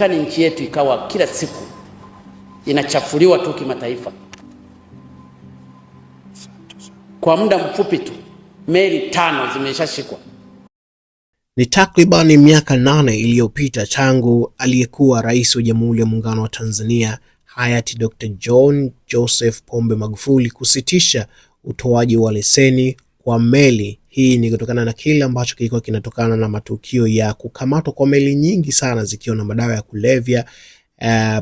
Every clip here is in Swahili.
Kani nchi yetu ikawa kila siku inachafuliwa tu kimataifa. Kwa muda mfupi tu meli 5 zimeshashikwa. Ni takribani miaka 8 iliyopita tangu aliyekuwa rais wa Jamhuri ya Muungano wa Tanzania hayati Dr. John Joseph Pombe Magufuli kusitisha utoaji wa leseni kwa meli. Hii ni kutokana na kile ambacho kilikuwa kinatokana na matukio ya kukamatwa kwa meli nyingi sana zikiwa na madawa ya kulevya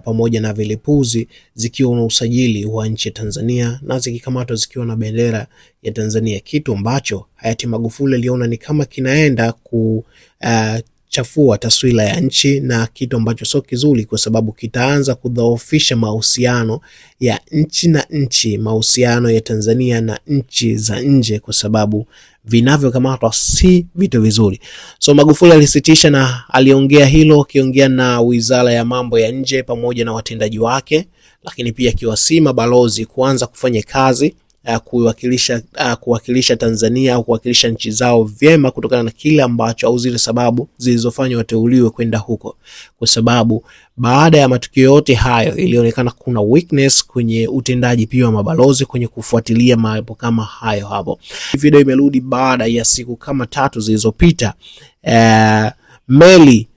pamoja na vilipuzi, zikiwa na usajili wa nchi ya Tanzania na zikikamatwa zikiwa na bendera ya Tanzania, kitu ambacho hayati Magufuli aliona ni kama kinaenda kuchafua taswira ya nchi, na kitu ambacho sio kizuri kwa sababu kitaanza kudhoofisha mahusiano ya nchi na nchi, mahusiano ya Tanzania na nchi za nje, kwa sababu vinavyokamatwa si vitu vizuri. So Magufuli alisitisha, na aliongea hilo akiongea na Wizara ya Mambo ya Nje pamoja na watendaji wake, lakini pia akiwasihi mabalozi kuanza kufanya kazi kuwakilisha Tanzania au kuwakilisha nchi zao vyema, kutokana na kile ambacho au zile sababu zilizofanya wateuliwe kwenda huko, kwa sababu baada ya matukio yote hayo ilionekana kuna weakness kwenye utendaji pia wa mabalozi kwenye kufuatilia mambo kama hayo hapo. Video imerudi baada ya siku kama 3 zilizopita meli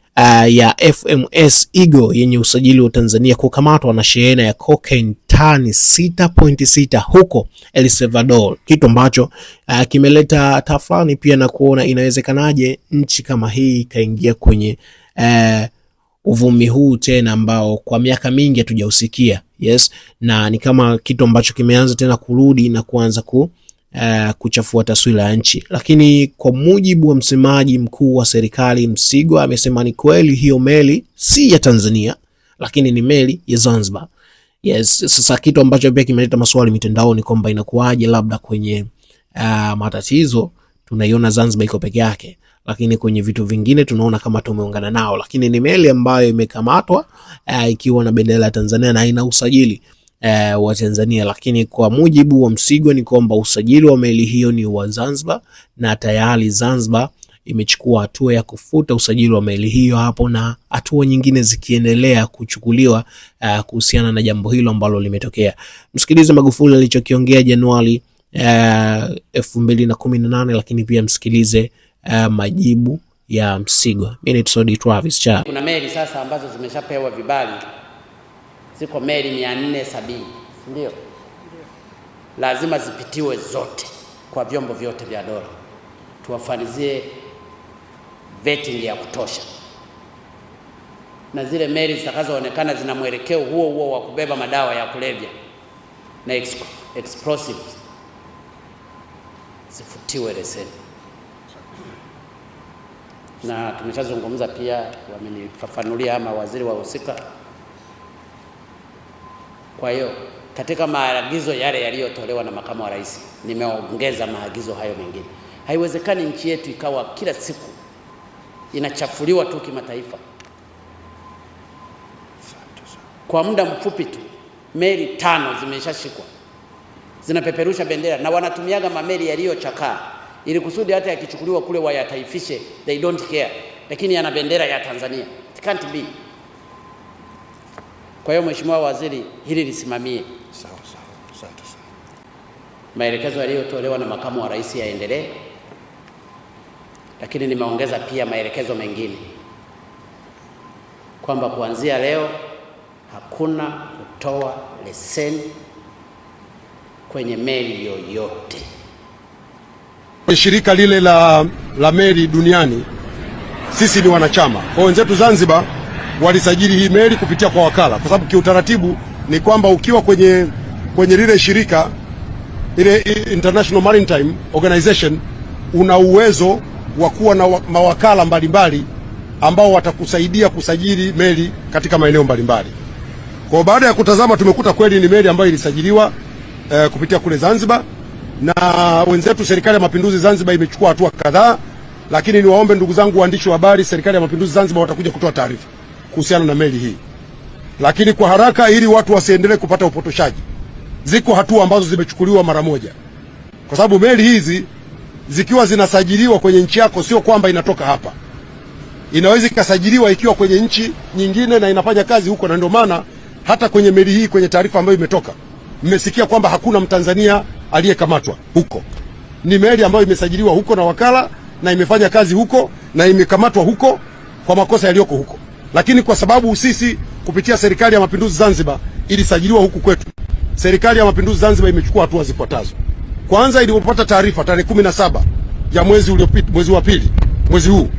ya FMS Eagle yenye usajili wa Tanzania kukamatwa na shehena ya cocaine tani 6.6 huko El Salvador, kitu ambacho kimeleta tafrani pia na kuona inawezekanaje nchi kama hii kaingia kwenye uvumi huu tena ambao kwa miaka mingi hatujausikia. Yes, na ni kama kitu ambacho kimeanza tena kurudi na kuanza kuchafua taswira ya nchi. Lakini kwa mujibu wa msemaji mkuu wa serikali Msigwa, amesema ni kweli hiyo meli si ya Tanzania, lakini ni meli ya Zanzibar. Yes, sasa kitu ambacho pia kimeleta maswali mitandaoni kwamba inakuaje labda kwenye matatizo tunaiona Zanzibar iko peke yake, lakini kwenye vitu vingine tunaona kama tumeungana nao. Lakini ni meli ambayo imekamatwa ikiwa na bendera ya Tanzania na ina usajili wa Tanzania, lakini kwa mujibu wa Msigwa ni kwamba usajili wa meli hiyo ni wa Zanzibar, na tayari Zanzibar imechukua hatua ya kufuta usajili wa meli hiyo hapo, na hatua nyingine zikiendelea kuchukuliwa kuhusiana na jambo hilo ambalo limetokea. Msikilize Magufuli alichokiongea Januari 2018, lakini pia msikilize majibu ya Msigwa. Mimi ni Tsodi Travis cha. Kuna meli sasa ambazo zimeshapewa vibali, ziko meli 470, ndio lazima zipitiwe zote kwa vyombo vyote vya dola, tuwafanizie vetting ya kutosha, na zile meli zitakazoonekana zina mwelekeo huo wa kubeba madawa ya kulevya na explosives zifutiwe leseni. Na tumeshazungumza pia, wamenifafanulia mawaziri wa husika. Kwa hiyo katika maagizo yale yaliyotolewa na makamu wa rais, nimeongeza maagizo hayo mengine. Haiwezekani nchi yetu ikawa kila siku inachafuliwa tu kimataifa. Kwa muda mfupi tu meli 5 zimeshashikwa, zinapeperusha bendera, na wanatumiaga mameli yaliyochakaa ili kusudi hata yakichukuliwa kule wayataifishe, they don't care, lakini yana bendera ya Tanzania. It can't be. Kwa hiyo Mheshimiwa Waziri, hili lisimamie. Sawa. Asante sana. Maelekezo yaliyotolewa na makamu wa rais yaendelee, lakini nimeongeza pia maelekezo mengine kwamba kuanzia leo hakuna kutoa leseni kwenye meli yoyote. Shirika lile la meli duniani sisi ni wanachama. Kwa wenzetu Zanzibar walisajili hii meli kupitia kwa wakala, kwa sababu kiutaratibu ni kwamba ukiwa kwenye lile shirika ile International Maritime Organization una uwezo wa kuwa na mawakala mbalimbali ambao watakusaidia kusajili meli katika maeneo mbalimbali. Kwa baada ya kutazama tumekuta kweli ni meli ambayo ilisajiliwa kupitia kule Zanzibar, na wenzetu Serikali ya Mapinduzi Zanzibar imechukua hatua kadhaa, lakini niwaombe ndugu zangu waandishi wa habari, Serikali ya Mapinduzi Zanzibar watakuja kutoa taarifa kuhusiana na meli hii. Lakini kwa haraka, ili watu wasiendelee kupata upotoshaji, ziko hatua ambazo zimechukuliwa mara moja, kwa sababu meli hizi zikiwa zinasajiliwa kwenye nchi yako sio kwamba inatoka hapa. inaweza ikasajiliwa ikiwa kwenye nchi nyingine na inafanya kazi huko, na ndio maana hata kwenye meli hii, kwenye taarifa ambayo imetoka, mmesikia kwamba hakuna Mtanzania aliyekamatwa huko. Ni meli ambayo imesajiliwa huko na wakala na imefanya kazi huko na imekamatwa huko kwa makosa yaliyoko huko, lakini kwa sababu sisi kupitia Serikali ya Mapinduzi Zanzibar ilisajiliwa huku kwetu, Serikali ya Mapinduzi Zanzibar imechukua hatua zifuatazo. Kwanza, ilipopata taarifa tarehe 17 ya mwezi uliopita, mwezi wa pili, mwezi huu,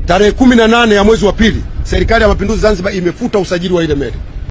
tarehe 18 ya mwezi wa pili, Serikali ya Mapinduzi Zanzibar imefuta usajili wa ile meli.